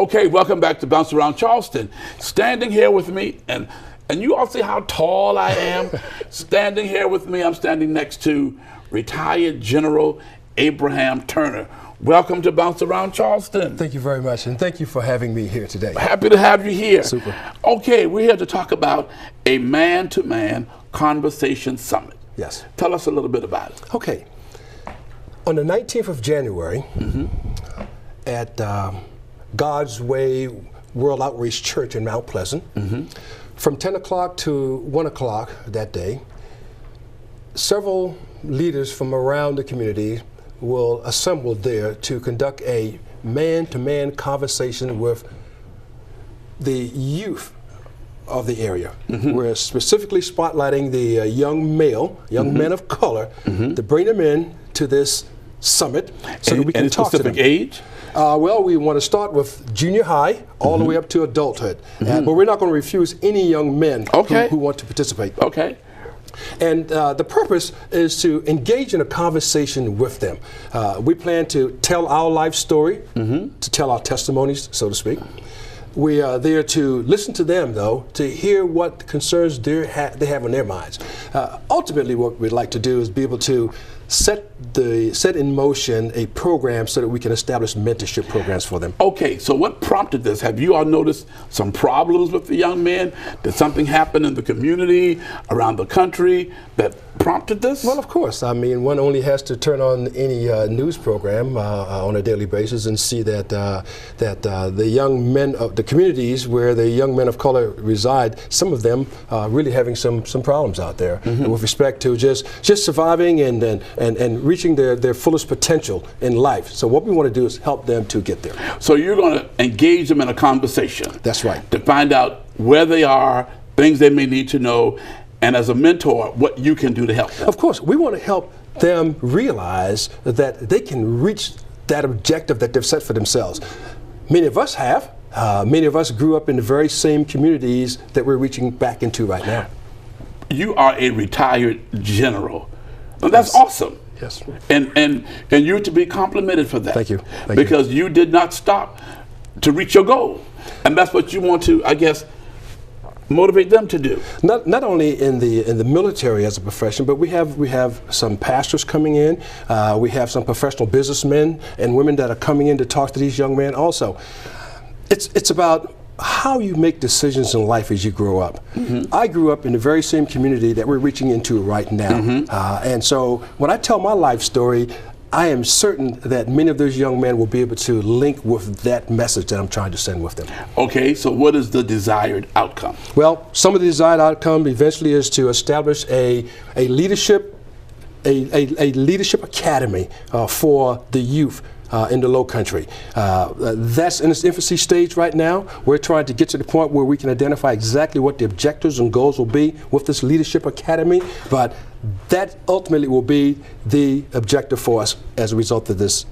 Okay, welcome back to Bounce Around Charleston. Standing here with me, and you all see how tall I am? Standing here with me, I'm standing next to retired General Abraham Turner. Welcome to Bounce Around Charleston. Thank you very much, and thank you for having me here today. Happy to have you here. Super. Okay, we're here to talk about a man-to-man conversation summit. Yes. Tell us a little bit about it. Okay. On the 19th of January, at God's Way World Outreach Church in Mount Pleasant, from 10 o'clock to 1 o'clock that day, several leaders from around the community will assemble there to conduct a man-to-man conversation with the youth of the area. We're specifically spotlighting the young men of color, to bring them in to this summit so that we can talk to them. Any specific age? Well, we want to start with junior high all the way up to adulthood. But we're not going to refuse any young men who want to participate. Okay. And the purpose is to engage in a conversation with them. We plan to tell our life story, to tell our testimonies, so to speak. We are there to listen to them, though, to hear what concerns they have on their minds. Ultimately, what we'd like to do is be able to set in motion a program so that we can establish mentorship programs for them. Okay, so what prompted this? Have you all noticed some problems with the young men? Did something happen in the community, around the country, that prompted this? Well, of course. I mean, one only has to turn on any news program on a daily basis and see that the young men of the communities where the young men of color reside, some of them are really having some problems out there with respect to just surviving and reaching their fullest potential in life. So what we want to do is help them to get there. So you're going to engage them in a conversation. That's right. To find out where they are, things they may need to know, and as a mentor, what you can do to help them. Of course, we want to help them realize that they can reach that objective that they've set for themselves. Many of us have. Many of us grew up in the very same communities that we're reaching back into right now. You are a retired general. And that's awesome. Yes. And you're to be complimented for that. Thank you. Because you did not stop to reach your goal. And that's what you want to, I guess, motivate them to do. Not only in the military as a profession, but we have some pastors coming in. We have some professional businessmen and women that are coming in to talk to these young men also. It's about how you make decisions in life as you grow up. I grew up in the very same community that we're reaching into right now. And so when I tell my life story, I am certain that many of those young men will be able to link with that message that I'm trying to send with them. Okay, so what is the desired outcome? Well, some of the desired outcome eventually is to establish a leadership academy for the youth in the Low Country. That's in its infancy stage right now. We're trying to get to the point where we can identify exactly what the objectives and goals will be with this Leadership Academy, but that ultimately will be the objective for us as a result of this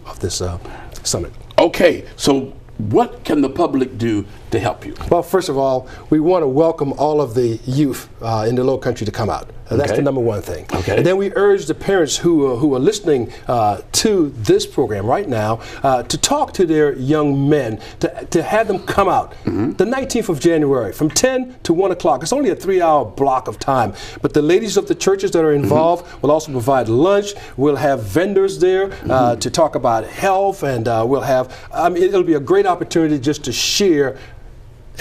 summit. Okay, so what can the public do to help you? Well, first of all, we want to welcome all of the youth in the Low Country to come out. That's the number one thing. Okay. And then we urge the parents who are listening to this program right now to talk to their young men, to have them come out. The 19th of January from 10 to 1 o'clock. It's only a 3-hour block of time. But the ladies of the churches that are involved will also provide lunch. We'll have vendors there to talk about health, and we'll have, it'll be a great opportunity just to share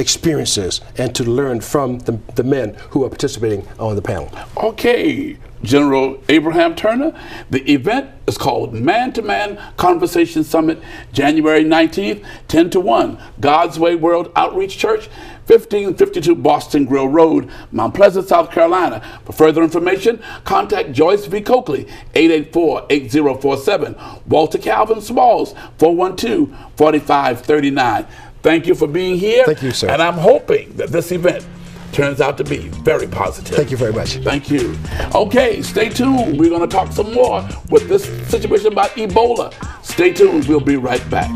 experiences and to learn from the men who are participating on the panel. Okay, General Abraham Turner, the event is called Man-to-Man Conversation Summit, January 19th, 10 to 1, God's Way World Outreach Church, 1552 Boston Grill Road, Mount Pleasant, South Carolina. For further information, contact Joyce V. Coakley, 884-8047, Walter Calvin Smalls, 412-4539. Thank you for being here. Thank you, sir. And I'm hoping that this event turns out to be very positive. Thank you very much. Thank you. Okay, stay tuned. We're going to talk some more with this situation about Ebola. Stay tuned. We'll be right back.